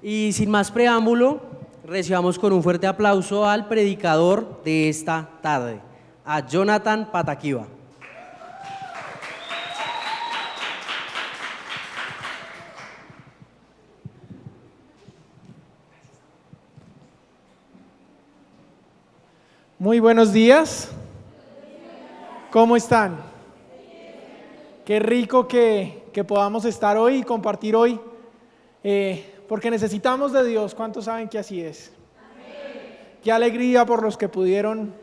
Y sin más preámbulo, recibamos con un fuerte aplauso al predicador de esta tarde, a Jonathan Pataquiva. Muy buenos días. ¿Cómo están? Qué rico que podamos estar hoy y compartir hoy, porque necesitamos de Dios. ¿Cuántos saben que así es? Qué alegría por los que pudieron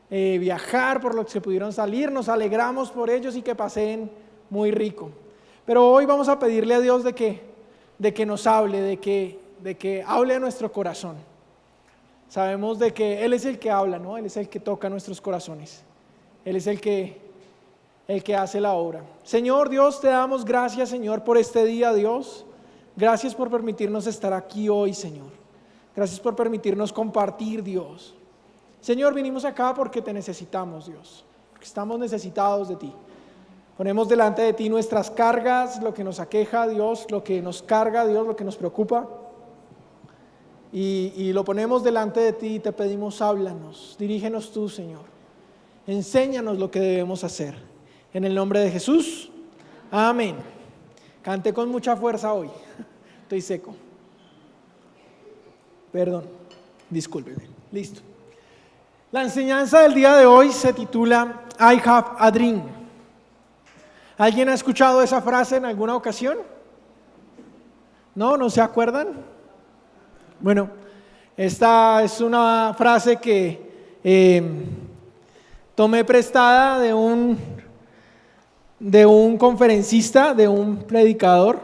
viajar, por los que pudieron salir. Nos alegramos por ellos y que pasen muy rico. Pero hoy vamos a pedirle a Dios de que nos hable, de que hable a nuestro corazón. Sabemos de que Él es el que habla, ¿no? Él es el que toca nuestros corazones. Él es el que hace la obra. Señor Dios, te damos gracias, Señor, por este día, Dios. Gracias por permitirnos estar aquí hoy, Señor. Gracias por permitirnos compartir, Dios. Señor, vinimos acá porque te necesitamos, Dios. Porque estamos necesitados de ti. Ponemos delante de ti nuestras cargas, lo que nos aqueja, Dios, lo que nos carga, Dios, lo que nos preocupa. Y lo ponemos delante de ti y te pedimos, háblanos, dirígenos tú, Señor. Enséñanos lo que debemos hacer. En el nombre de Jesús, amén. Canté con mucha fuerza hoy. Estoy seco. Perdón, discúlpeme. Listo. La enseñanza del día de hoy se titula I have a dream. ¿Alguien ha escuchado esa frase en alguna ocasión? ¿No se acuerdan? Bueno, esta es una frase que tomé prestada de un conferencista, de un predicador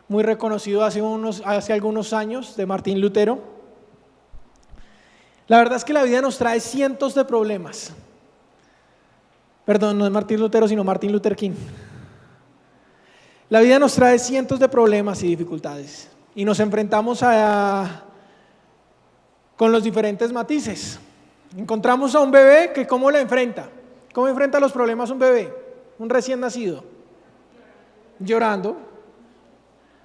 muy reconocido hace algunos años, de Martín Lutero. La verdad es que la vida nos trae cientos de problemas. Perdón, no es Martín Lutero, sino Martin Luther King. La vida nos trae cientos de problemas y dificultades. Y nos enfrentamos con los diferentes matices. Encontramos a un bebé que ¿cómo lo enfrenta? ¿Cómo enfrenta los problemas un bebé? Un recién nacido. Llorando.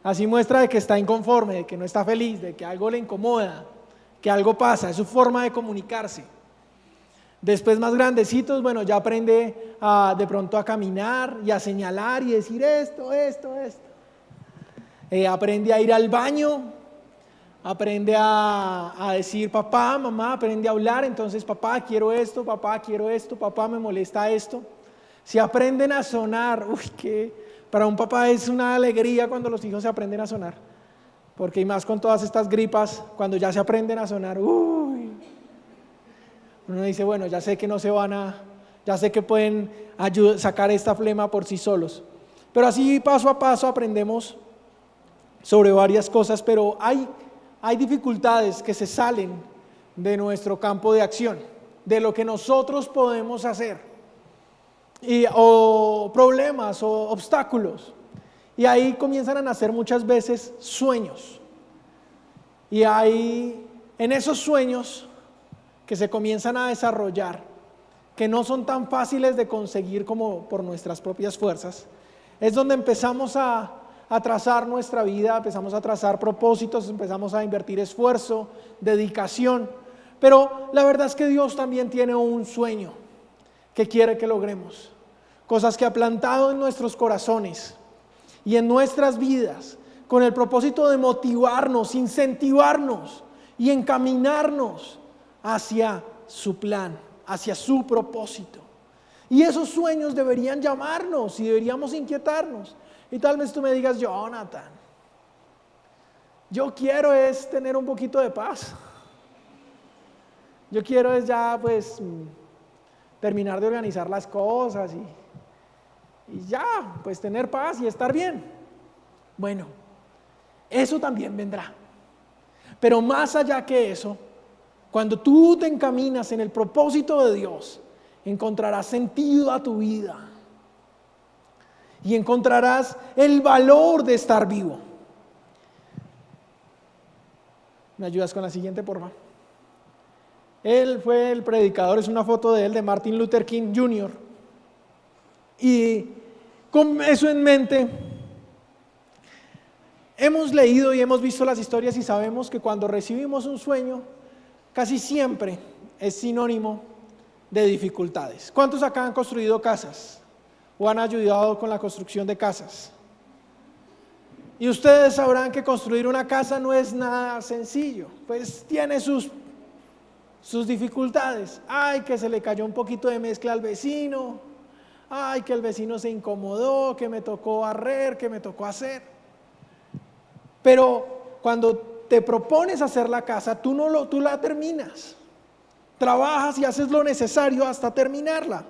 Así muestra de que está inconforme, de que no está feliz, de que algo le incomoda, que algo pasa. Es su forma de comunicarse. Después más grandecitos, bueno, ya aprende de pronto a caminar y a señalar y decir esto. Aprende a ir al baño, aprende a decir papá, mamá, aprende a hablar. Entonces papá quiero esto, papá me molesta esto. Si aprenden a sonar, que para un papá es una alegría cuando los hijos se aprenden a sonar, porque y más con todas estas gripas, cuando ya se aprenden a sonar, uno dice bueno, ya sé que ya sé que pueden sacar esta flema por sí solos. Pero así paso a paso aprendemos sobre varias cosas, pero hay dificultades que se salen de nuestro campo de acción, de lo que nosotros podemos hacer, o problemas o obstáculos. Y ahí comienzan a nacer muchas veces sueños. Y hay en esos sueños que se comienzan a desarrollar, que no son tan fáciles de conseguir como por nuestras propias fuerzas, es donde empezamos a trazar nuestra vida, empezamos a trazar propósitos, empezamos a invertir esfuerzo, dedicación. Pero la verdad es que Dios también tiene un sueño que quiere que logremos. Cosas que ha plantado en nuestros corazones y en nuestras vidas con el propósito de motivarnos, incentivarnos y encaminarnos hacia su plan, hacia su propósito. Y esos sueños deberían llamarnos y deberíamos inquietarnos. Y tal vez tú me digas, Jonathan, yo quiero es tener un poquito de paz. Yo quiero es ya pues terminar de organizar las cosas y ya pues tener paz y estar bien. Bueno, eso también vendrá. Pero más allá que eso, cuando tú te encaminas en el propósito de Dios, encontrarás sentido a tu vida. Y encontrarás el valor de estar vivo. ¿Me ayudas con la siguiente, por favor? Él fue el predicador, es una foto de él, de Martin Luther King Jr. Y con eso en mente, Hemos leído y hemos visto las historias y sabemos que cuando recibimos un sueño, casi siempre es sinónimo de dificultades. ¿Cuántos acá han construido casas o han ayudado con la construcción de casas? Y ustedes sabrán que construir una casa no es nada sencillo, pues tiene sus dificultades. Ay, que se le cayó un poquito de mezcla al vecino, ay, que el vecino se incomodó, que me tocó barrer, que me tocó hacer. Pero cuando te propones hacer la casa, tú la terminas. Trabajas y haces lo necesario hasta terminarla.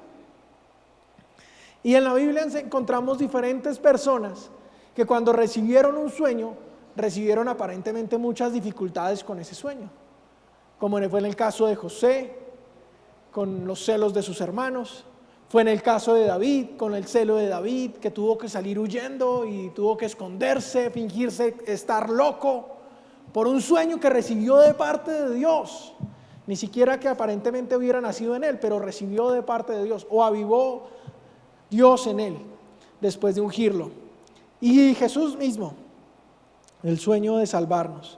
Y en la Biblia encontramos diferentes personas que cuando recibieron un sueño, recibieron aparentemente muchas dificultades con ese sueño. Como fue en el caso de José, con los celos de sus hermanos. Fue en el caso de David, con el celo de David, que tuvo que salir huyendo y tuvo que esconderse, fingirse estar loco por un sueño que recibió de parte de Dios. Ni siquiera que aparentemente hubiera nacido en él, pero recibió de parte de Dios, o avivó Dios en él después de ungirlo. Y Jesús mismo, el sueño de salvarnos.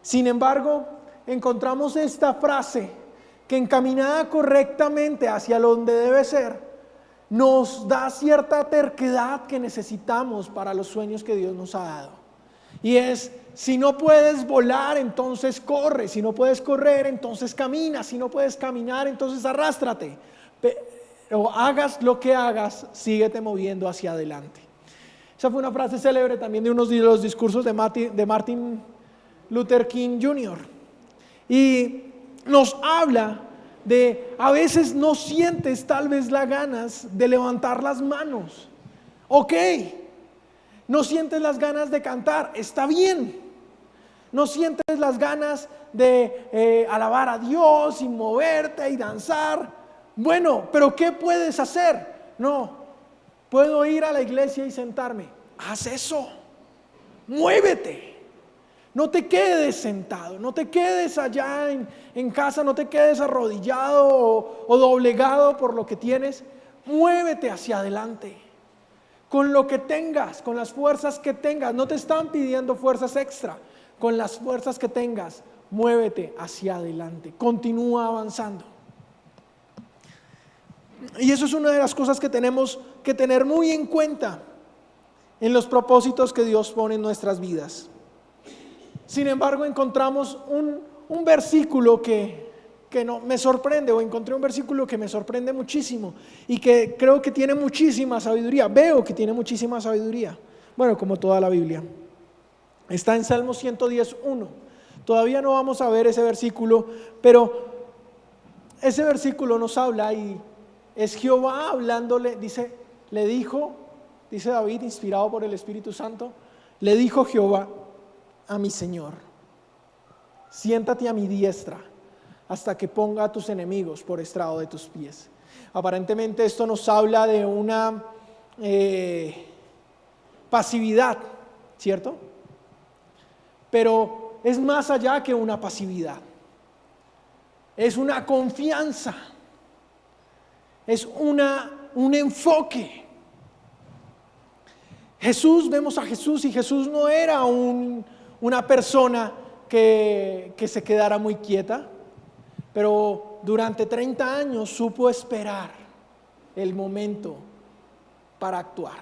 Sin embargo, encontramos esta frase que encaminada correctamente hacia donde debe ser, nos da cierta terquedad que necesitamos para los sueños que Dios nos ha dado. Y es, si no puedes volar, entonces corre. Si no puedes correr, entonces camina. Si no puedes caminar, entonces arrástrate. Pero hagas lo que hagas, síguete moviendo hacia adelante. Esa fue una frase célebre también de unos de los discursos de Martin Luther King Jr. Y nos habla de, a veces no sientes tal vez las ganas de levantar las manos. Ok, no sientes las ganas de cantar, está bien. No sientes las ganas de alabar a Dios y moverte y danzar. Bueno, pero ¿qué puedes hacer? No, puedo ir a la iglesia y sentarme. Haz eso, muévete. No te quedes sentado, no te quedes allá en casa, no te quedes arrodillado o doblegado por lo que tienes. Muévete hacia adelante, con lo que tengas, con las fuerzas que tengas. No te están pidiendo fuerzas extra, con las fuerzas que tengas, muévete hacia adelante, continúa avanzando. Y eso es una de las cosas que tenemos que tener muy en cuenta en los propósitos que Dios pone en nuestras vidas. Sin embargo, encontramos un versículo que no, me sorprende, o encontré un versículo que me sorprende muchísimo y que creo que tiene muchísima sabiduría. Veo que tiene muchísima sabiduría. Bueno, como toda la Biblia. Está en Salmo 110:1. Todavía no vamos a ver ese versículo, pero ese versículo nos habla y es Jehová hablándole, dice David, inspirado por el Espíritu Santo, le dijo Jehová a mi Señor: siéntate a mi diestra hasta que ponga a tus enemigos por estrado de tus pies. Aparentemente esto nos habla de una pasividad, ¿cierto? Pero es más allá que una pasividad. Es una confianza. Es un enfoque. Vemos a Jesús y Jesús no era una persona que se quedara muy quieta, pero durante 30 años supo esperar el momento para actuar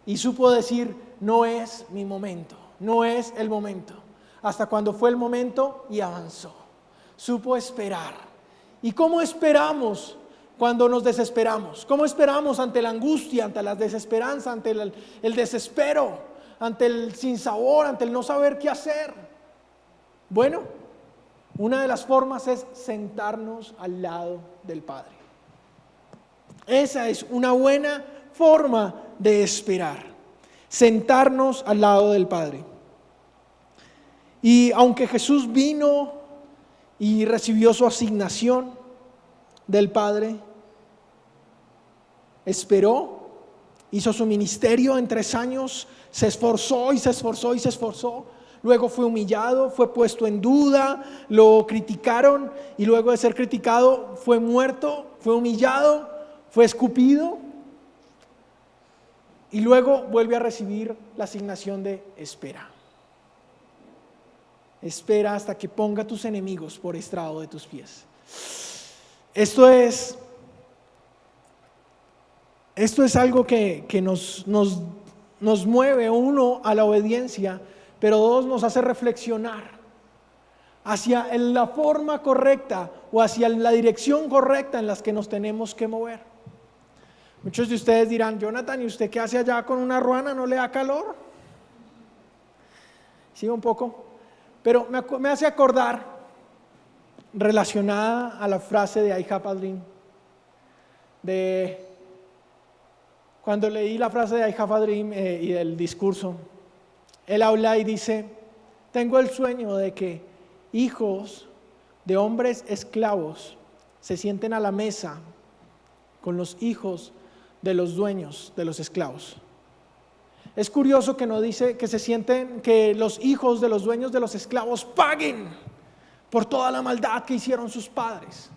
y supo decir: no es mi momento, no es el momento, hasta cuando fue el momento y avanzó. Supo esperar. ¿Y cómo esperamos cuando nos desesperamos? ¿Cómo esperamos ante la angustia, ante la desesperanza, ante el desespero, ante el sinsabor, ante el no saber qué hacer? Bueno, una de las formas es sentarnos al lado del Padre. Esa es una buena forma de esperar, sentarnos al lado del Padre. Y aunque Jesús vino y recibió su asignación del Padre, esperó, hizo su ministerio en 3 años, se esforzó y se esforzó y se esforzó. Luego fue humillado, fue puesto en duda, lo criticaron y luego de ser criticado fue muerto, fue humillado, fue escupido. y luego vuelve a recibir la asignación de espera. Espera hasta que ponga tus enemigos por estrado de tus pies. Esto es algo que nos mueve, uno, a la obediencia, pero dos, nos hace reflexionar hacia la forma correcta o hacia la dirección correcta en las que nos tenemos que mover. Muchos de ustedes dirán: Jonathan, ¿y usted qué hace allá con una ruana? ¿No le da calor? Sí, un poco. Pero me hace acordar, relacionada a la frase de I have a dream, de cuando leí la frase de I have a dream y el discurso, él habla y dice: tengo el sueño de que hijos de hombres esclavos se sienten a la mesa con los hijos de los dueños de los esclavos. Es curioso que no dice que los hijos de los dueños de los esclavos paguen por toda la maldad que hicieron sus padres.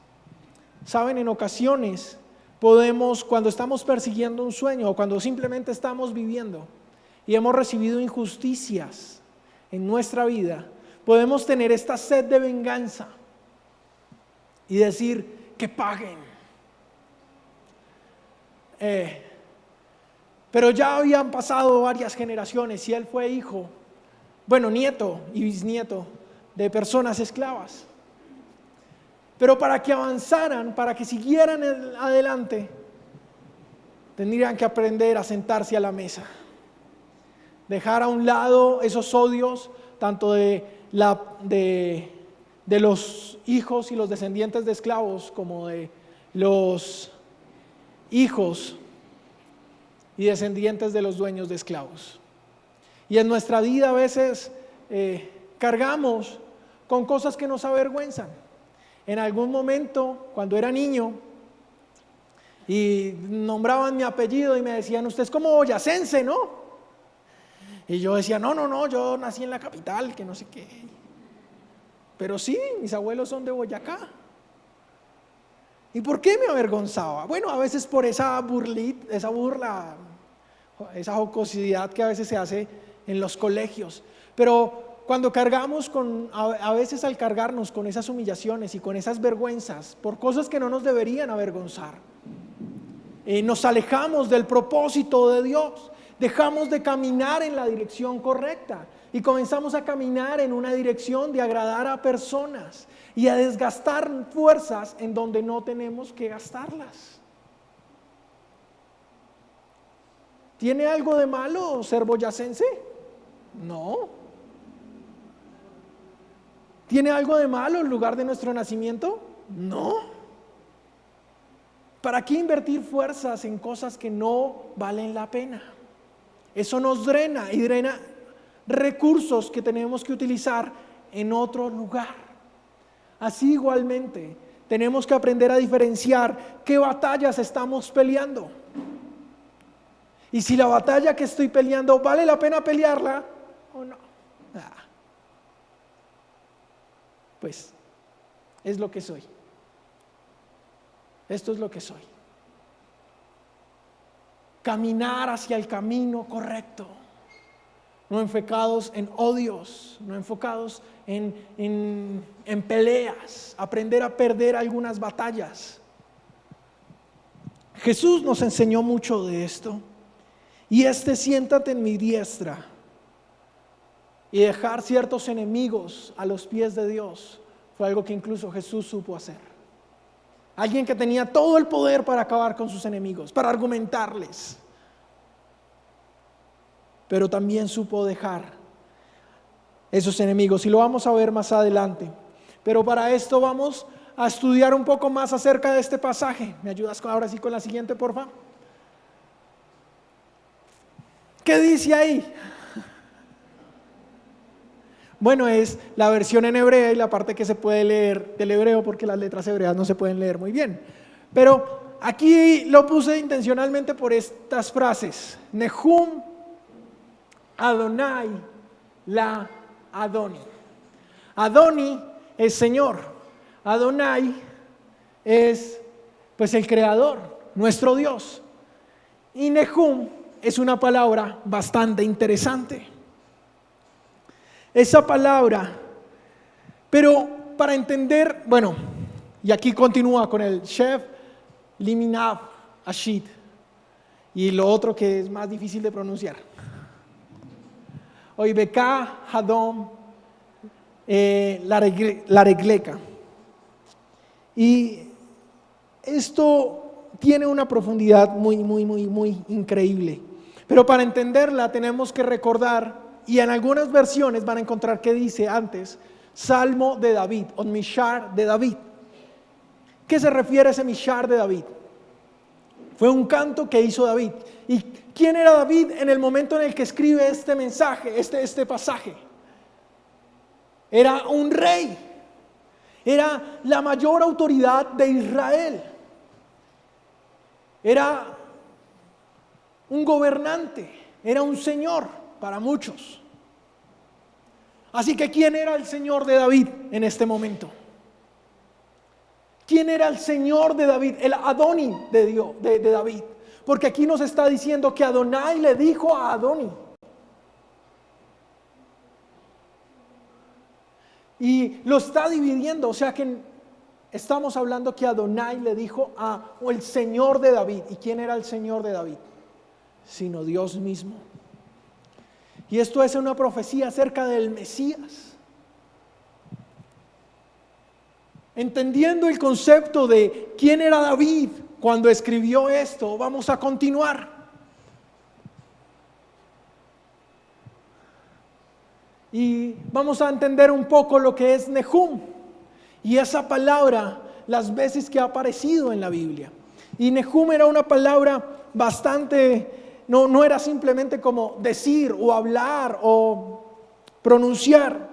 Saben, en ocasiones podemos, cuando estamos persiguiendo un sueño o cuando simplemente estamos viviendo y hemos recibido injusticias en nuestra vida, podemos tener esta sed de venganza y decir: que paguen. Pero ya habían pasado varias generaciones y él fue hijo, nieto y bisnieto de personas esclavas. Pero para que avanzaran, para que siguieran adelante, tendrían que aprender a sentarse a la mesa, dejar a un lado esos odios, tanto de los hijos y los descendientes de esclavos, como de los hijos y descendientes de los dueños de esclavos. Y en nuestra vida a veces cargamos con cosas que nos avergüenzan. En algún momento, cuando era niño, y nombraban mi apellido y me decían: usted es como boyacense, ¿no? Y yo decía: no, yo nací en la capital, que no sé qué. Pero sí, mis abuelos son de Boyacá. ¿Y por qué me avergonzaba? Bueno, a veces por esa burla, esa jocosidad que a veces se hace en los colegios. Pero cuando cargamos a veces al cargarnos con esas humillaciones y con esas vergüenzas por cosas que no nos deberían avergonzar, nos alejamos del propósito de Dios, dejamos de caminar en la dirección correcta y comenzamos a caminar en una dirección de agradar a personas y a desgastar fuerzas en donde no tenemos que gastarlas. ¿Tiene algo de malo ser boyacense? No. ¿Tiene algo de malo el lugar de nuestro nacimiento? No. ¿Para qué invertir fuerzas en cosas que no valen la pena? Eso nos drena y drena recursos que tenemos que utilizar en otro lugar. Así igualmente tenemos que aprender a diferenciar qué batallas estamos peleando. Y si la batalla que estoy peleando vale la pena pelearla o no. Pues es lo que soy. Esto es lo que soy. Caminar hacia el camino correcto, no enfocados en odios, no enfocados en peleas, aprender a perder algunas batallas. Jesús nos enseñó mucho de esto. Y siéntate en mi diestra, y dejar ciertos enemigos a los pies de Dios fue algo que incluso Jesús supo hacer. Alguien que tenía todo el poder para acabar con sus enemigos, para argumentarles, pero también supo dejar esos enemigos, y lo vamos a ver más adelante. Pero para esto vamos a estudiar un poco más acerca de este pasaje. ¿Me ayudas ahora sí con la siguiente, por favor? ¿Qué dice ahí? Bueno, es la versión en hebrea y la parte que se puede leer del hebreo, porque las letras hebreas no se pueden leer muy bien. Pero aquí lo puse intencionalmente por estas frases: Nehum Adonai la Adoni. Adoni es Señor. Adonai es pues el Creador, nuestro Dios. Y Nehum es una palabra bastante interesante. Esa palabra, pero para entender, bueno, y aquí continúa con el Shev Liminav Ashit, y lo otro que es más difícil de pronunciar. Oibeka Hadom la regleka. Y esto tiene una profundidad muy increíble. Pero para entenderla tenemos que recordar, y en algunas versiones van a encontrar que dice antes, Salmo de David, o Mishar de David. ¿Qué se refiere a ese Mishar de David? Fue un canto que hizo David. ¿Y quién era David en el momento en el que escribe este mensaje, este pasaje? Era un rey. Era la mayor autoridad de Israel. Era un gobernante, era un señor para muchos. Así que ¿quién era el Señor de David en este momento? ¿Quién era el Señor de David? El Adoni de David. Porque aquí nos está diciendo que Adonai le dijo a Adoni. Y lo está dividiendo, o sea que estamos hablando que Adonai le dijo o el Señor de David. ¿Y quién era el Señor de David? Sino Dios mismo. Y esto es una profecía acerca del Mesías. Entendiendo el concepto de quién era David cuando escribió esto, vamos a continuar. Y vamos a entender un poco lo que es Nehum. Y esa palabra, las veces que ha aparecido en la Biblia. Y Nehum era una palabra bastante, no era simplemente como decir o hablar o pronunciar.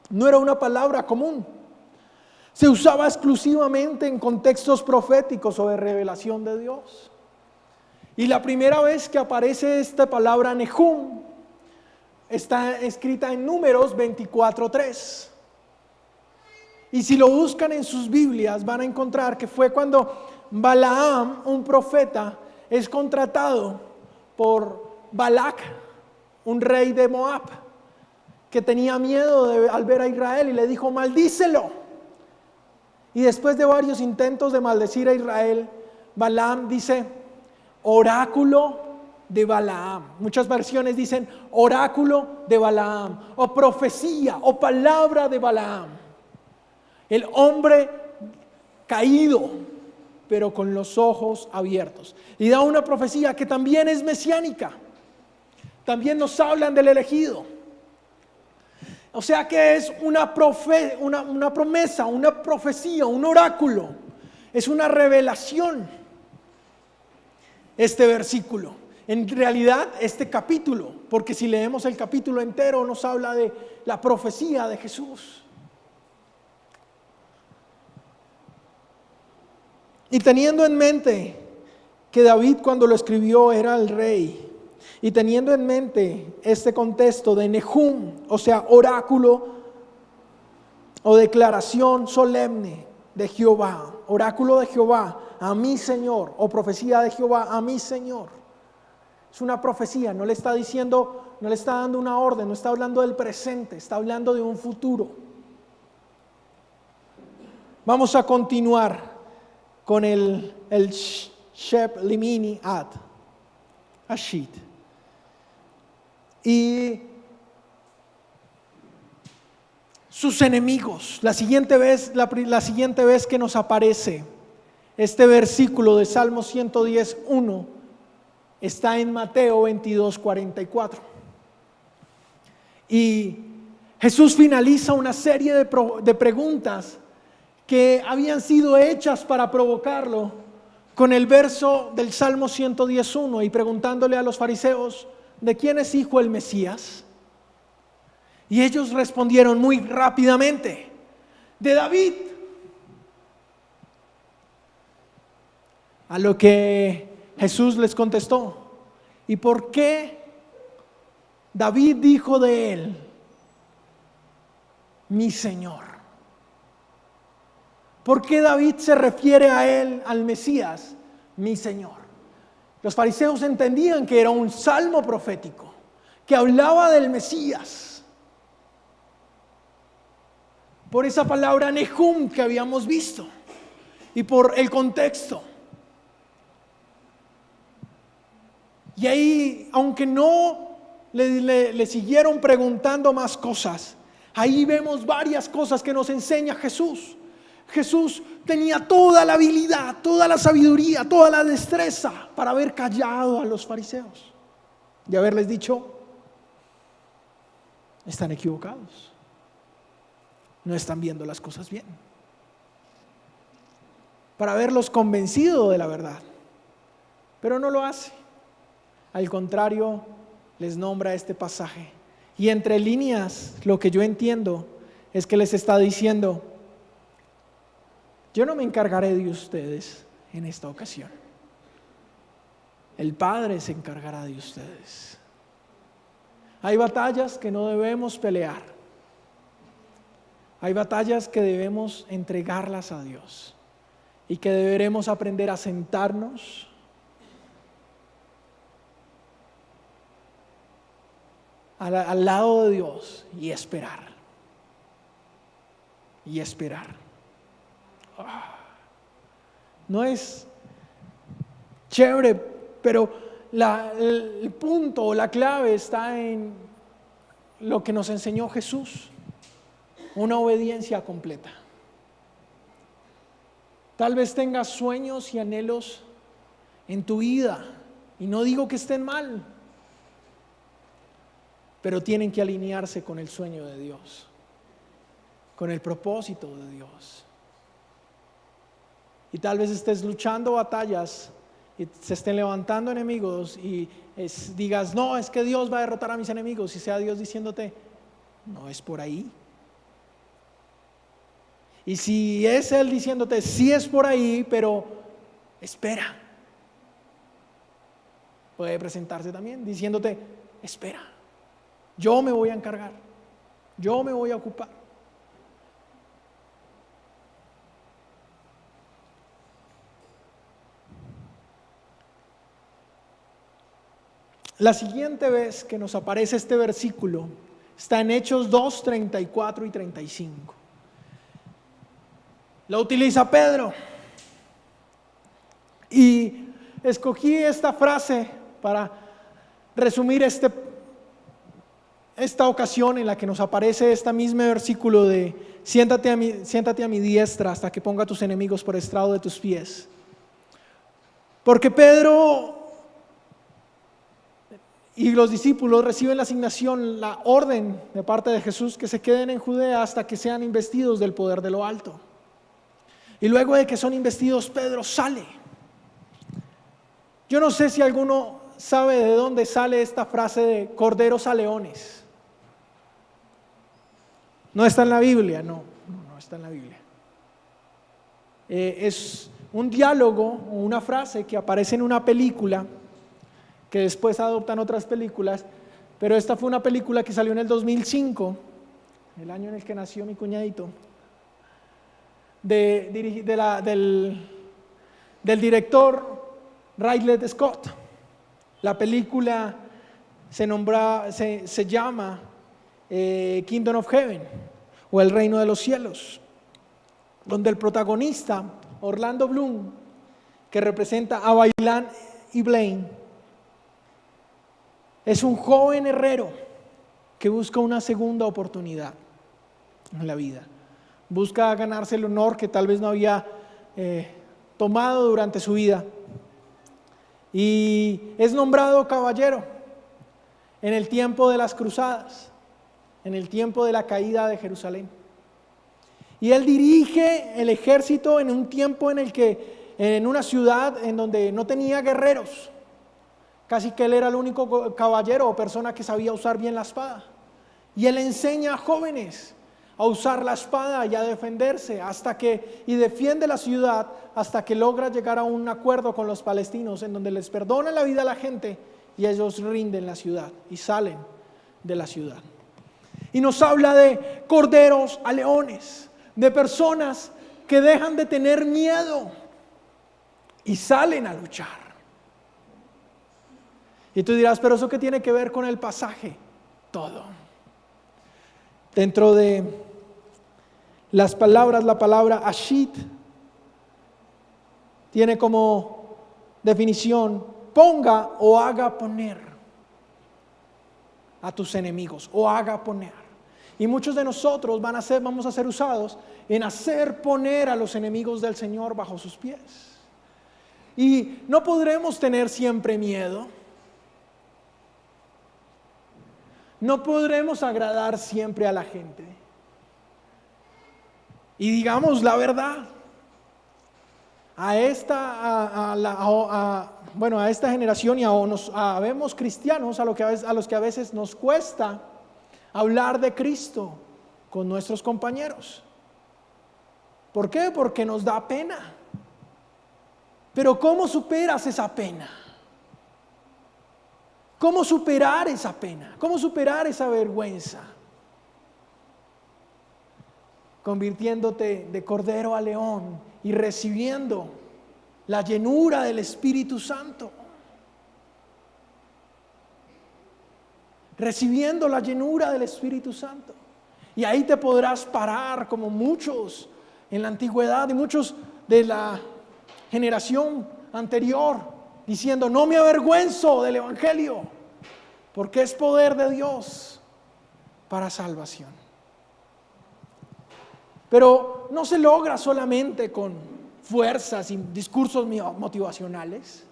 No era una palabra común. Se usaba exclusivamente en contextos proféticos o de revelación de Dios. Y la primera vez que aparece esta palabra Nehum está escrita en Números 24:3. Y si lo buscan en sus Biblias van a encontrar que fue cuando Balaam, un profeta, es contratado por Balac, un rey de Moab, que tenía miedo al ver a Israel y le dijo: maldícelo. Y después de varios intentos de maldecir a Israel, Balaam dice: oráculo de Balaam. Muchas versiones dicen oráculo de Balaam, o profecía, o palabra de Balaam. El hombre caído, pero con los ojos abiertos. Y da una profecía que también es mesiánica. También nos hablan del elegido. O sea que es una promesa, una profecía, un oráculo. Es una revelación. Este versículo. En realidad este capítulo. Porque si leemos el capítulo entero nos habla de la profecía de Jesús. Y teniendo en mente que David cuando lo escribió era el rey, y teniendo en mente este contexto de Nehum, o sea, oráculo o declaración solemne de Jehová, oráculo de Jehová a mi Señor, o profecía de Jehová a mi Señor. Es una profecía, no le está diciendo, no le está dando una orden, no está hablando del presente, está hablando de un futuro. Vamos a continuar con el Shep Limini Ad Ashit. Y sus enemigos. La siguiente vez que nos aparece este versículo de Salmo 110:1 está en Mateo 22:44. Y Jesús finaliza una serie de preguntas que habían sido hechas para provocarlo con el verso del Salmo 110:1 y preguntándole a los fariseos: ¿de quién es hijo el Mesías? Y ellos respondieron muy rápidamente: de David. A lo que Jesús les contestó: ¿y por qué David dijo de él, mi Señor? ¿Por qué David se refiere a él, al Mesías, mi Señor? Los fariseos entendían que era un salmo profético, que hablaba del Mesías. Por esa palabra Nehum que habíamos visto y por el contexto. Y ahí, aunque no le siguieron preguntando más cosas, ahí vemos varias cosas que nos enseña Jesús. Jesús tenía toda la habilidad, toda la sabiduría, toda la destreza para haber callado a los fariseos y haberles dicho: están equivocados, no están viendo las cosas bien, para haberlos convencido de la verdad. Pero no lo hace. Al contrario, les nombra este pasaje. Y entre líneas, lo que yo entiendo es que les está diciendo: yo no me encargaré de ustedes en esta ocasión. El Padre se encargará de ustedes. Hay batallas que no debemos pelear. Hay batallas que debemos entregarlas a Dios y que deberemos aprender a sentarnos al lado de Dios y esperar. Y esperar. No es chévere, pero el punto o la clave está en lo que nos enseñó Jesús: una obediencia completa. Tal vez tengas sueños y anhelos en tu vida, y no digo que estén mal, pero tienen que alinearse con el sueño de Dios, con el propósito de Dios. Y tal vez estés luchando batallas y se estén levantando enemigos y digas: no, es que Dios va a derrotar a mis enemigos, y sea Dios diciéndote: no es por ahí. Y si es Él diciéndote: sí es por ahí, pero espera, puede presentarse también diciéndote: espera, yo me voy a encargar, yo me voy a ocupar. La siguiente vez que nos aparece este versículo está en Hechos 2, 34 y 35. Lo utiliza Pedro. Y escogí esta frase para resumir esta ocasión en la que nos aparece este mismo versículo de: siéntate a mi diestra hasta que ponga a tus enemigos por estrado de tus pies. Porque Pedro y los discípulos reciben la asignación, la orden de parte de Jesús, que se queden en Judea hasta que sean investidos del poder de lo alto. Y luego de que son investidos, Pedro sale. Yo no sé si alguno sabe de dónde sale esta frase de corderos a leones. No está en la Biblia, no está en la Biblia. Es un diálogo o una frase que aparece en una película que después adoptan otras películas, pero esta fue una película que salió en el 2005, el año en el que nació mi cuñadito, del director Ridley Scott. La película se llama Kingdom of Heaven, o El Reino de los Cielos, donde el protagonista, Orlando Bloom, que representa a Bailan y Blaine, es un joven herrero que busca una segunda oportunidad en la vida. Busca ganarse el honor que tal vez no había tomado durante su vida. Y es nombrado caballero en el tiempo de las cruzadas, en el tiempo de la caída de Jerusalén. Y él dirige el ejército en un tiempo en el que, en una ciudad en donde no tenía guerreros. Casi que él era el único caballero o persona que sabía usar bien la espada. Y él enseña a jóvenes a usar la espada y a defenderse y defiende la ciudad hasta que logra llegar a un acuerdo con los palestinos en donde les perdona la vida a la gente y ellos rinden la ciudad y salen de la ciudad. Y nos habla de corderos a leones, de personas que dejan de tener miedo y salen a luchar. Y tú dirás, pero ¿eso qué tiene que ver con el pasaje? Todo. Dentro de las palabras, la palabra ashit tiene como definición: ponga o haga poner a tus enemigos, o haga poner. Y muchos de nosotros vamos a ser usados en hacer poner a los enemigos del Señor bajo sus pies. Y no podremos tener siempre miedo. No podremos agradar siempre a la gente. Y digamos la verdad, a esta generación y habemos cristianos a los que a veces nos cuesta hablar de Cristo con nuestros compañeros. ¿Por qué? Porque nos da pena. Pero ¿cómo superas esa pena? ¿Cómo superar esa pena? ¿Cómo superar esa vergüenza? Convirtiéndote de cordero a león y recibiendo la llenura del Espíritu Santo. Recibiendo la llenura del Espíritu Santo. Y ahí te podrás parar como muchos en la antigüedad y muchos de la generación anterior, diciendo: no me avergüenzo del Evangelio, porque es poder de Dios para salvación. Pero no se logra solamente con fuerzas y discursos motivacionales.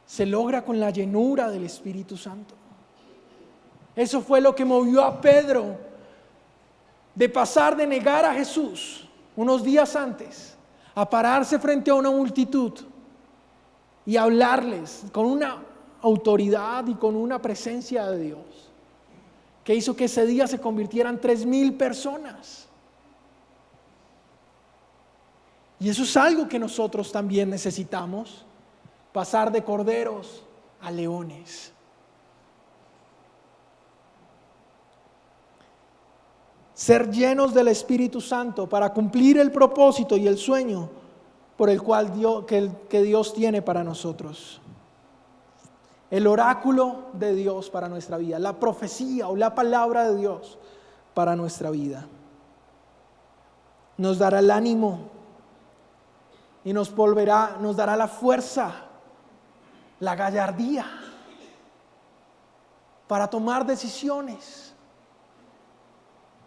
Se logra con la llenura del Espíritu Santo. Eso fue lo que movió a Pedro de pasar de negar a Jesús unos días antes a pararse frente a una multitud y hablarles con una autoridad y con una presencia de Dios, que hizo que ese día se convirtieran 3,000 personas. Y eso es algo que nosotros también necesitamos: pasar de corderos a leones. Ser llenos del Espíritu Santo para cumplir el propósito y el sueño por el cual que Dios tiene para nosotros. El oráculo de Dios para nuestra vida, la profecía o la palabra de Dios para nuestra vida. Nos dará el ánimo y nos dará la fuerza, la gallardía para tomar decisiones.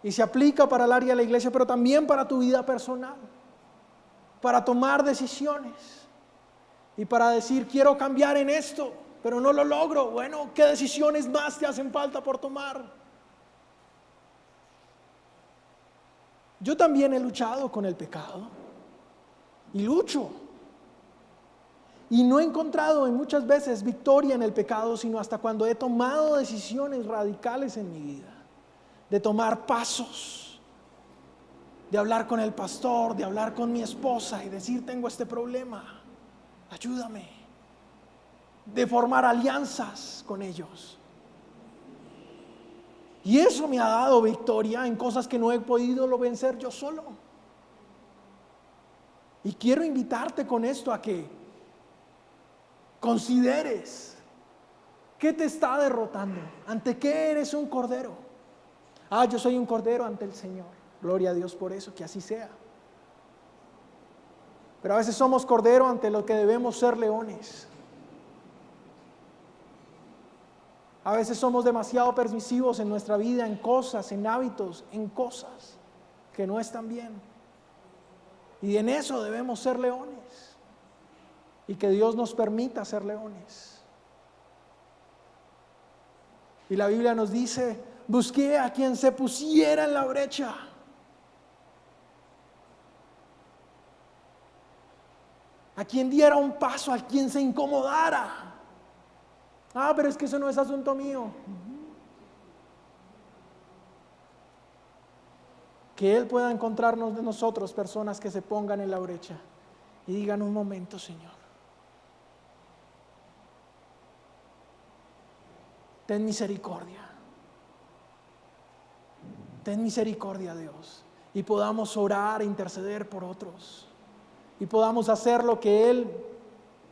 Y se aplica para el área de la iglesia, pero también para tu vida personal. Para tomar decisiones y para decir: quiero cambiar en esto, pero no lo logro. Bueno, ¿qué decisiones más te hacen falta por tomar? Yo también he luchado con el pecado y lucho. Y no he encontrado muchas veces victoria en el pecado, sino hasta cuando he tomado decisiones radicales en mi vida. De tomar pasos, de hablar con el pastor, de hablar con mi esposa y decir: tengo este problema, ayúdame. De formar alianzas con ellos. Y eso me ha dado victoria en cosas que no he podido vencer yo solo. Y quiero invitarte con esto a que consideres qué te está derrotando, ante qué eres un cordero. Yo soy un cordero ante el Señor. Gloria a Dios por eso, que así sea. Pero a veces somos cordero ante lo que debemos ser leones. A veces somos demasiado permisivos en nuestra vida, en cosas, en hábitos, en cosas que no están bien. Y en eso debemos ser leones. Y que Dios nos permita ser leones. Y la Biblia nos dice: busqué a quien se pusiera en la brecha. A quien diera un paso, a quien se incomodara. Pero es que eso no es asunto mío. Que Él pueda encontrarnos de nosotros personas que se pongan en la brecha y digan: un momento, Señor, ten misericordia. Ten misericordia, Dios, y podamos orar e interceder por otros, y podamos hacer lo que Él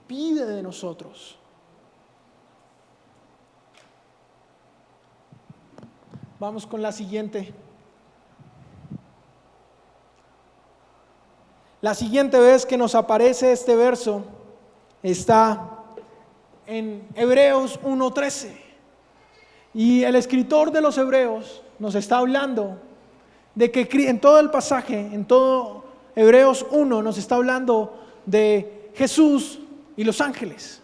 pide de nosotros. Vamos con la siguiente. La siguiente vez que nos aparece este verso está en Hebreos 1:13. Y el escritor de los Hebreos nos está hablando de que en todo el pasaje, en todo Hebreos 1, nos está hablando de Jesús y los ángeles.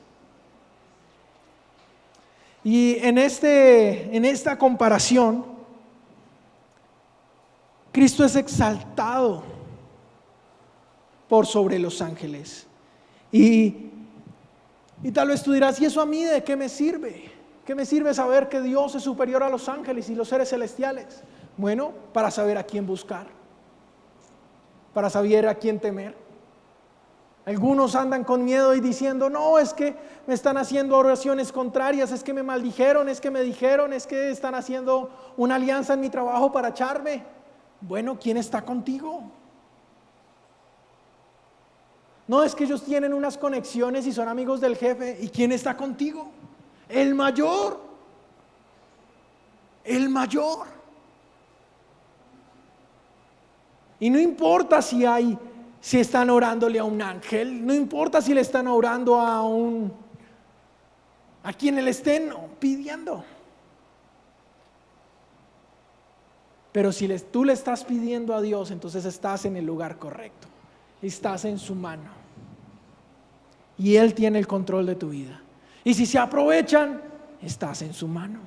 Y en esta comparación, Cristo es exaltado por sobre los ángeles. Y tal vez tú dirás, ¿y eso a mí de qué me sirve? ¿Qué me sirve saber que Dios es superior a los ángeles y los seres celestiales? Bueno, para saber a quién buscar, para saber a quién temer. Algunos andan con miedo y diciendo, no, es que me están haciendo oraciones contrarias, es que me maldijeron, es que me dijeron, es que están haciendo una alianza en mi trabajo para echarme. Bueno, ¿quién está contigo? No, es que ellos tienen unas conexiones y son amigos del jefe. ¿Y quién está contigo? El mayor. El mayor. Y no importa si están orándole a un ángel, no importa si le están orando a quien le estén pidiendo. Pero si tú le estás pidiendo a Dios, entonces estás en el lugar correcto. Estás en su mano. Y Él tiene el control de tu vida. Y si se aprovechan, estás en su mano.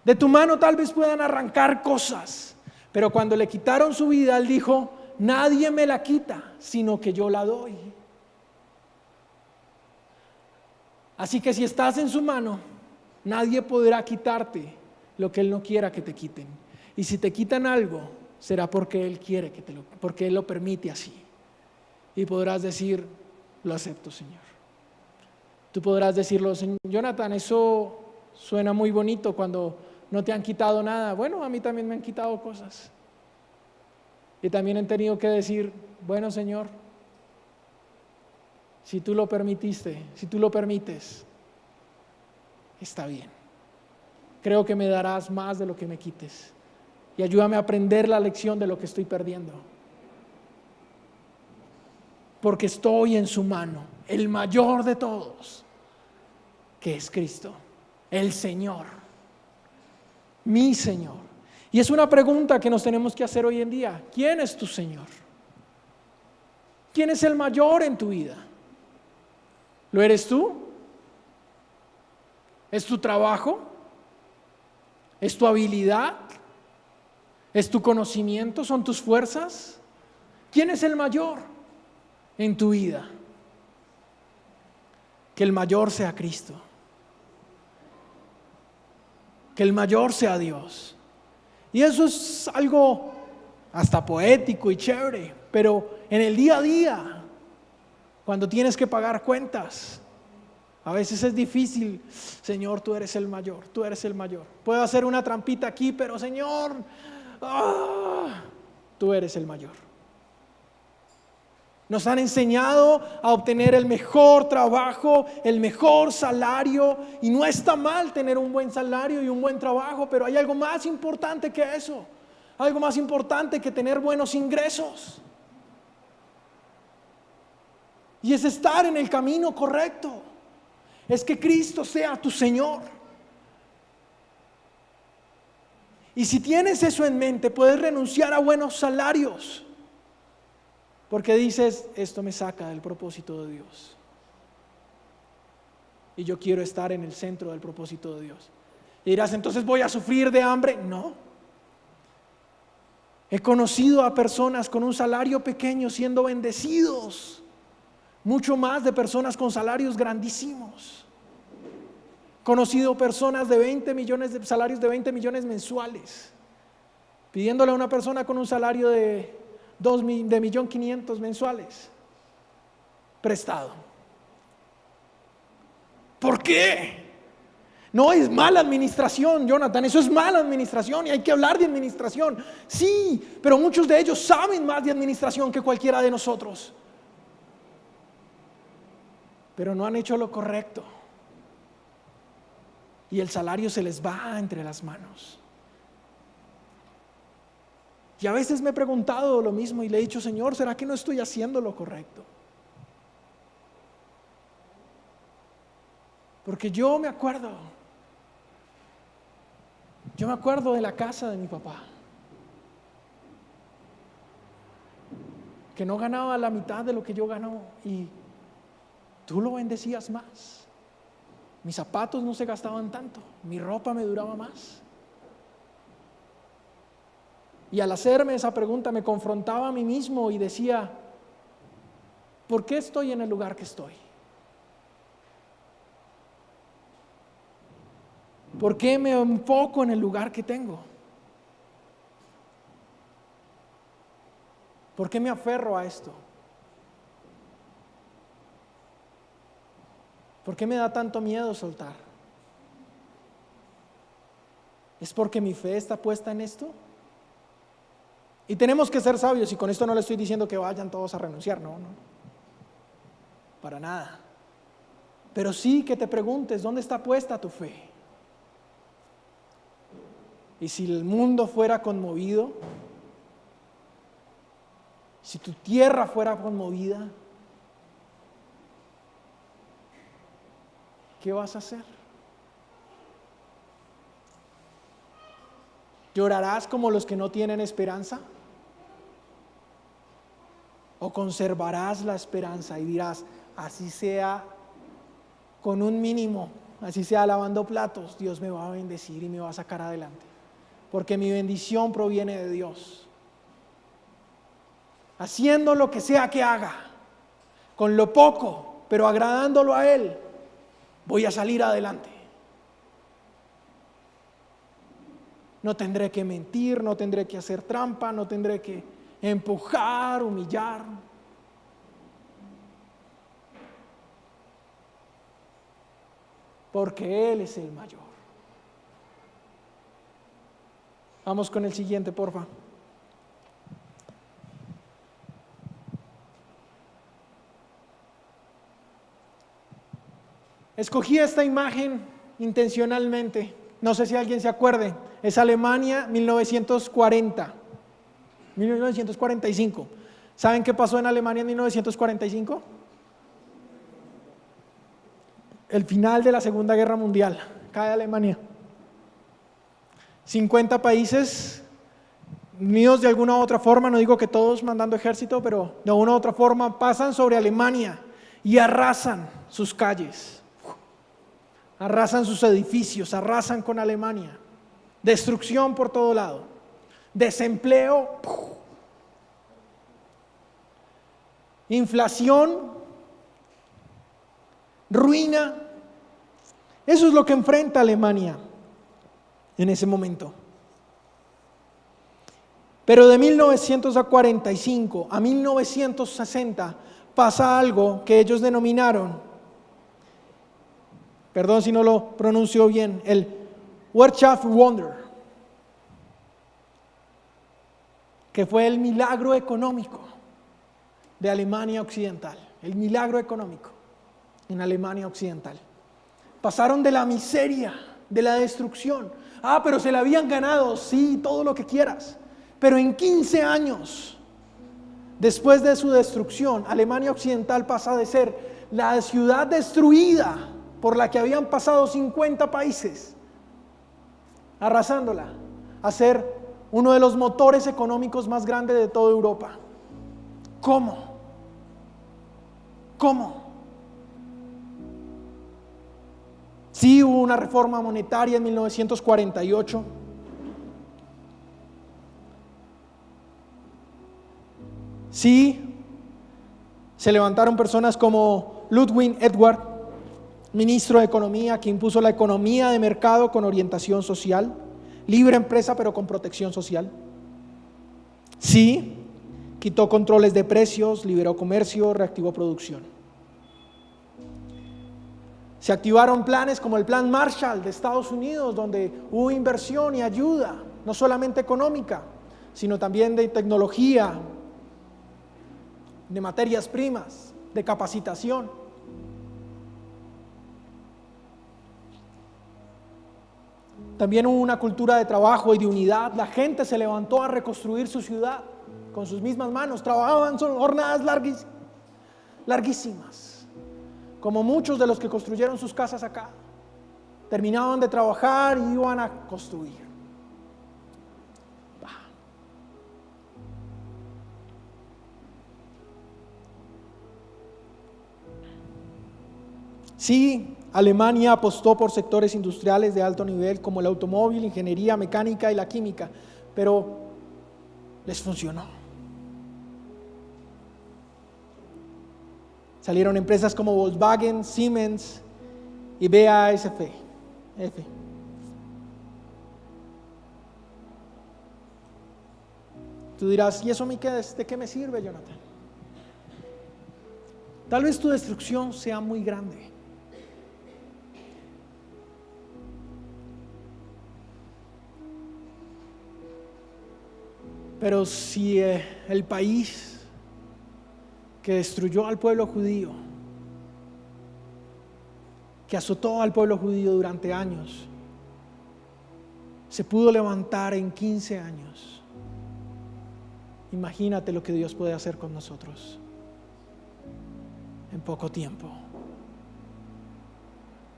De tu mano tal vez puedan arrancar cosas, pero cuando le quitaron su vida, Él dijo, nadie me la quita, sino que yo la doy. Así que si estás en su mano, nadie podrá quitarte lo que Él no quiera que te quiten. Y si te quitan algo, será porque Él quiere porque Él lo permite así. Y podrás decir, lo acepto, Señor. Tú podrás decirlo, Jonathan, eso suena muy bonito cuando no te han quitado nada. Bueno, a mí también me han quitado cosas. Y también he tenido que decir, bueno, Señor, si tú lo permitiste, si tú lo permites, está bien. Creo que me darás más de lo que me quites. Y ayúdame a aprender la lección de lo que estoy perdiendo. Porque estoy en su mano, el mayor de todos, que es Cristo, el Señor, mi Señor. Y es una pregunta que nos tenemos que hacer hoy en día. ¿Quién es tu Señor? ¿Quién es el mayor en tu vida? ¿Lo eres tú? ¿Es tu trabajo? ¿Es tu habilidad? ¿Es tu conocimiento? ¿Son tus fuerzas? ¿Quién es el mayor en tu vida? Que el mayor sea Cristo. Que el mayor sea Dios. Y eso es algo hasta poético y chévere, pero en el día a día, cuando tienes que pagar cuentas, a veces es difícil. Señor, tú eres el mayor, tú eres el mayor. Puedo hacer una trampita aquí, pero Señor, tú eres el mayor. Nos han enseñado a obtener el mejor trabajo, el mejor salario, y no está mal tener un buen salario y un buen trabajo, pero hay algo más importante que eso, algo más importante que tener buenos ingresos, y es estar en el camino correcto, es que Cristo sea tu Señor. Y si tienes eso en mente, puedes renunciar a buenos salarios, porque dices, esto me saca del propósito de Dios. Y yo quiero estar en el centro del propósito de Dios. Y dirás, entonces voy a sufrir de hambre. No. He conocido a personas con un salario pequeño siendo bendecidos, mucho más de personas con salarios grandísimos. He conocido personas de 20 millones de salarios de 20 millones mensuales, pidiéndole a una persona con un salario de 1.500.000 mensuales prestado. ¿Por qué? No es mala administración, Jonathan, eso es mala administración y hay que hablar de administración. Sí, pero muchos de ellos saben más de administración que cualquiera de nosotros, pero no han hecho lo correcto. y el salario se les va entre las manos. Y a veces me he preguntado lo mismo y le he dicho, Señor, ¿será que no estoy haciendo lo correcto? Porque yo me acuerdo de la casa de mi papá, que no ganaba la mitad de lo que yo gano y tú lo bendecías más. Mis zapatos no se gastaban tanto, mi ropa me duraba más. Y al hacerme esa pregunta me confrontaba a mí mismo y decía, ¿por qué estoy en el lugar que estoy? ¿Por qué me enfoco en el lugar que tengo? ¿Por qué me aferro a esto? ¿Por qué me da tanto miedo soltar? ¿Es porque mi fe está puesta en esto? Y tenemos que ser sabios, y con esto no le estoy diciendo que vayan todos a renunciar, no, para nada. Pero sí que te preguntes, ¿dónde está puesta tu fe? Y si el mundo fuera conmovido, si tu tierra fuera conmovida, ¿qué vas a hacer? ¿Llorarás como los que no tienen esperanza? ¿O conservarás la esperanza y dirás, así sea con un mínimo, así sea lavando platos, Dios me va a bendecir y me va a sacar adelante? Porque mi bendición proviene de Dios. Haciendo lo que sea que haga, con lo poco, pero agradándolo a Él, voy a salir adelante. No tendré que mentir, no tendré que hacer trampa, no tendré que empujar, humillar. Porque Él es el mayor. Vamos con el siguiente, porfa. Escogí esta imagen intencionalmente. No sé si alguien se acuerde. Es Alemania 1945. ¿Saben qué pasó en Alemania en 1945? El final de la Segunda Guerra Mundial. Cae Alemania. 50 países unidos de alguna u otra forma, no digo que todos mandando ejército, pero de una u otra forma pasan sobre Alemania y arrasan sus calles, arrasan sus edificios, arrasan con Alemania. Destrucción por todo lado, desempleo, inflación, ruina. Eso es lo que enfrenta Alemania en ese momento. Pero de 1945 a 1960 pasa algo que ellos denominaron, perdón si no lo pronuncio bien, el Wirtschaftswunder, que fue el milagro económico de Alemania Occidental, el milagro económico en Alemania Occidental. Pasaron de la miseria, de la destrucción. Pero se la habían ganado, sí, todo lo que quieras. Pero en 15 años, después de su destrucción, Alemania Occidental pasa de ser la ciudad destruida por la que habían pasado 50 países, arrasándola, a ser uno de los motores económicos más grandes de toda Europa. ¿Cómo? Sí hubo una reforma monetaria en 1948. Sí se levantaron personas como Ludwig Edward, ministro de Economía, que impuso la economía de mercado con orientación social, libre empresa pero con protección social. Sí, quitó controles de precios, liberó comercio, reactivó producción. Se activaron planes como el Plan Marshall de Estados Unidos, donde hubo inversión y ayuda, no solamente económica, sino también de tecnología, de materias primas, de capacitación. También hubo una cultura de trabajo y de unidad. La gente se levantó a reconstruir su ciudad con sus mismas manos. Trabajaban, son jornadas larguísimas, como muchos de los que construyeron sus casas acá. Terminaban de trabajar y iban a construir. Sí, Alemania apostó por sectores industriales de alto nivel como el automóvil, ingeniería mecánica y la química, pero les funcionó. Salieron empresas como Volkswagen, Siemens y BASF. Tú dirás, ¿y eso de qué me sirve, Jonathan? Tal vez tu destrucción sea muy grande. Pero si el país que destruyó al pueblo judío, que azotó al pueblo judío durante años, se pudo levantar en 15 años, imagínate lo que Dios puede hacer con nosotros en poco tiempo.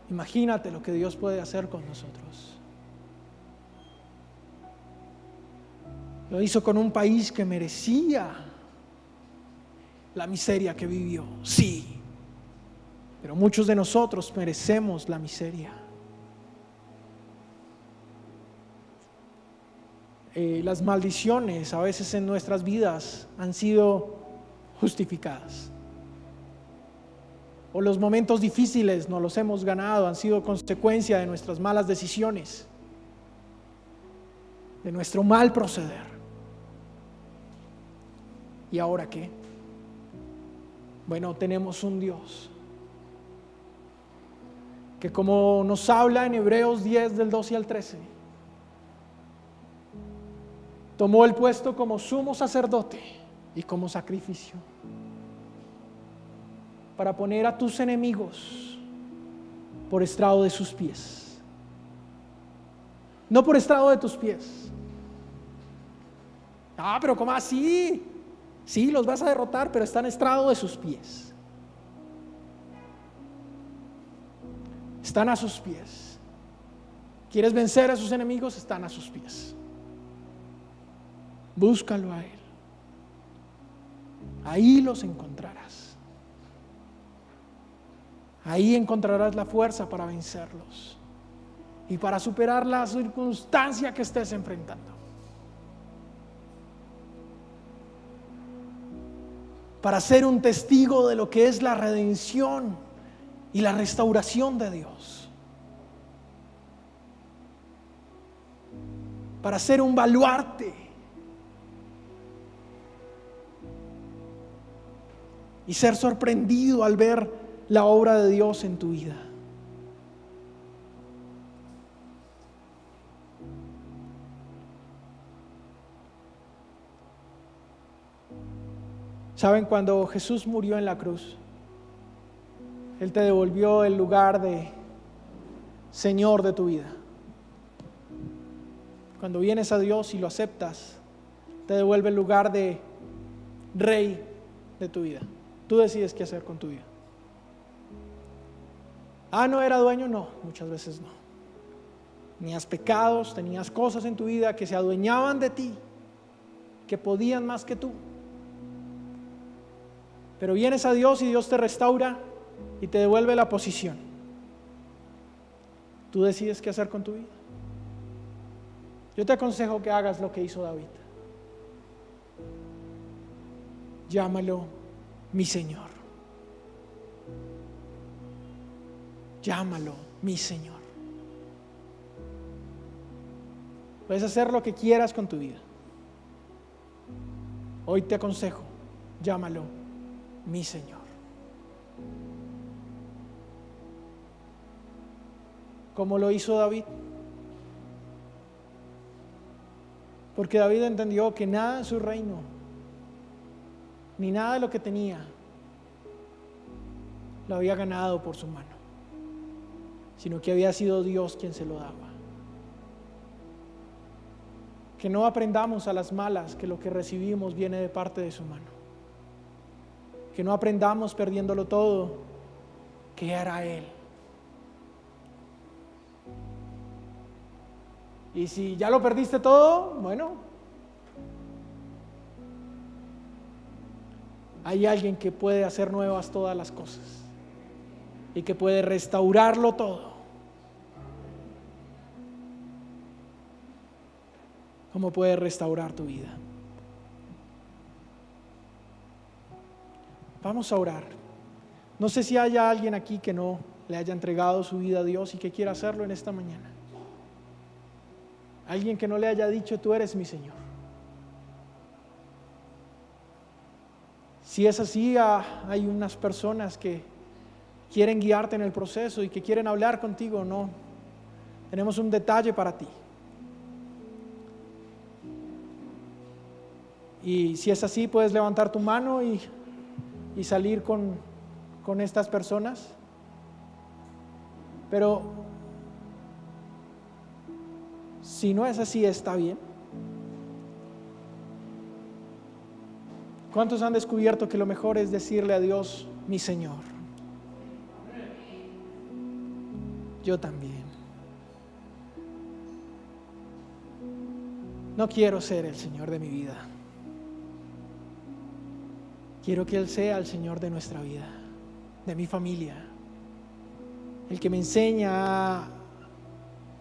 Imagínate lo que Dios puede hacer con nosotros. Lo hizo con un país que merecía la miseria que vivió, sí, pero muchos de nosotros merecemos la miseria. Las maldiciones a veces en nuestras vidas han sido justificadas, o los momentos difíciles no los hemos ganado, han sido consecuencia de nuestras malas decisiones, de nuestro mal proceder. ¿Y ahora qué? Bueno, tenemos un Dios que, como nos habla en Hebreos 10 del 12 al 13, tomó el puesto como sumo sacerdote y como sacrificio para poner a tus enemigos por estrado de sus pies. No por estrado de tus pies. Pero ¿cómo así? Sí, los vas a derrotar, pero están a estrado de sus pies. Están a sus pies. ¿Quieres vencer a sus enemigos? Están a sus pies. Búscalo a Él. Ahí los encontrarás. Ahí encontrarás la fuerza para vencerlos y para superar la circunstancia que estés enfrentando. Para ser un testigo de lo que es la redención y la restauración de Dios. Para ser un baluarte y ser sorprendido al ver la obra de Dios en tu vida. ¿Saben? Cuando Jesús murió en la cruz, Él te devolvió el lugar de Señor de tu vida. Cuando vienes a Dios y lo aceptas, te devuelve el lugar de Rey de tu vida. Tú decides qué hacer con tu vida. ¿No era dueño? No, muchas veces no. Tenías pecados, tenías cosas en tu vida que se adueñaban de ti, que podían más que tú. Pero vienes a Dios y Dios te restaura y te devuelve la posición. Tú decides qué hacer con tu vida. Yo te aconsejo que hagas lo que hizo David. Llámalo mi Señor. Llámalo mi Señor. Puedes hacer lo que quieras con tu vida. Hoy te aconsejo, llámalo mi Señor. Como lo hizo David. Porque David entendió que nada en su reino, ni nada de lo que tenía, lo había ganado por su mano, sino que había sido Dios quien se lo daba. Que no aprendamos a las malas que lo que recibimos viene de parte de su mano. Que no aprendamos perdiéndolo todo, que era Él. Y si ya lo perdiste todo, bueno, hay alguien que puede hacer nuevas todas las cosas y que puede restaurarlo todo. ¿Cómo puede restaurar tu vida? Vamos a orar. No sé si haya alguien aquí que no le haya entregado su vida a Dios y que quiera hacerlo en esta mañana. Alguien que no le haya dicho: tú eres mi Señor. Si es así, hay unas personas que quieren guiarte en el proceso y que quieren hablar contigo. No, tenemos un detalle para ti. Y si es así, puedes levantar tu mano y salir con estas personas. Pero si no es así, está bien. ¿Cuántos han descubierto que lo mejor es decirle a Dios: mi Señor? Yo también. No quiero ser el Señor de mi vida. Quiero que Él sea el Señor de nuestra vida, de mi familia, el que me enseña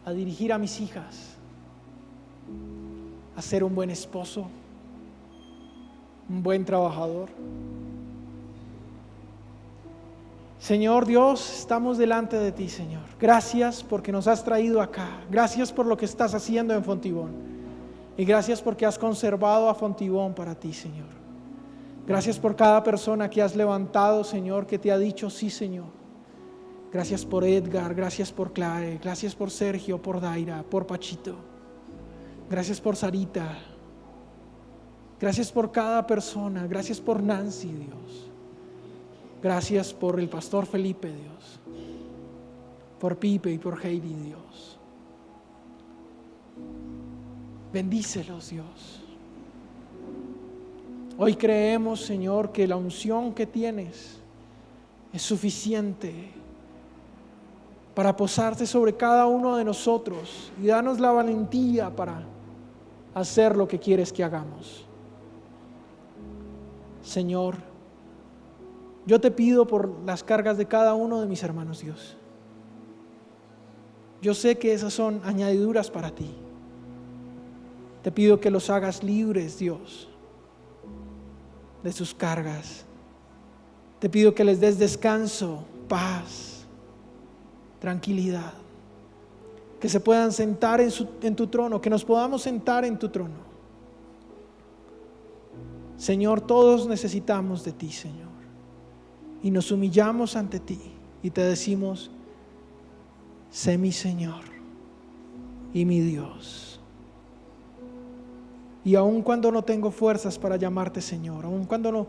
a dirigir a mis hijas, a ser un buen esposo, un buen trabajador. Señor Dios, estamos delante de ti, Señor. Gracias porque nos has traído acá. Gracias por lo que estás haciendo en Fontibón. Y gracias porque has conservado a Fontibón para ti, Señor. Gracias por cada persona que has levantado, Señor, que te ha dicho sí, Señor. Gracias por Edgar, gracias por Clare, gracias por Sergio, por Daira, por Pachito. Gracias por Sarita. Gracias por cada persona. Gracias por Nancy, Dios. Gracias por el pastor Felipe, Dios. Por Pipe y por Heidi, Dios. Bendícelos, Dios. Hoy creemos, Señor, que la unción que tienes es suficiente para posarte sobre cada uno de nosotros y danos la valentía para hacer lo que quieres que hagamos. Señor, yo te pido por las cargas de cada uno de mis hermanos, Dios. Yo sé que esas son añadiduras para ti. Te pido que los hagas libres, Dios, de sus cargas. Te pido que les des descanso, paz, tranquilidad, que se puedan sentar en tu trono, que nos podamos sentar en tu trono. Señor, todos necesitamos de ti, Señor, y nos humillamos ante ti y te decimos: sé mi Señor y mi Dios. Y aun cuando no tengo fuerzas para llamarte Señor, aun cuando no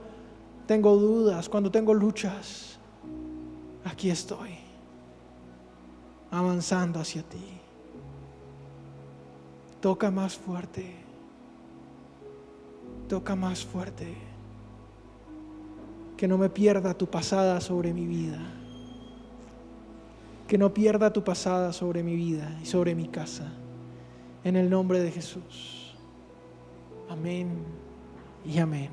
tengo dudas, cuando tengo luchas, aquí estoy, avanzando hacia ti. Toca más fuerte, toca más fuerte, que no me pierda tu pasada sobre mi vida, que no pierda tu pasada sobre mi vida y sobre mi casa, en el nombre de Jesús. Amén y amén.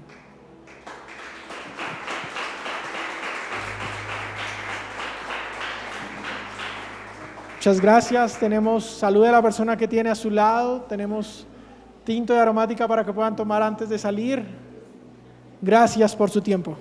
Muchas gracias. Tenemos salud de la persona que tiene a su lado. Tenemos tinto de aromática para que puedan tomar antes de salir. Gracias por su tiempo.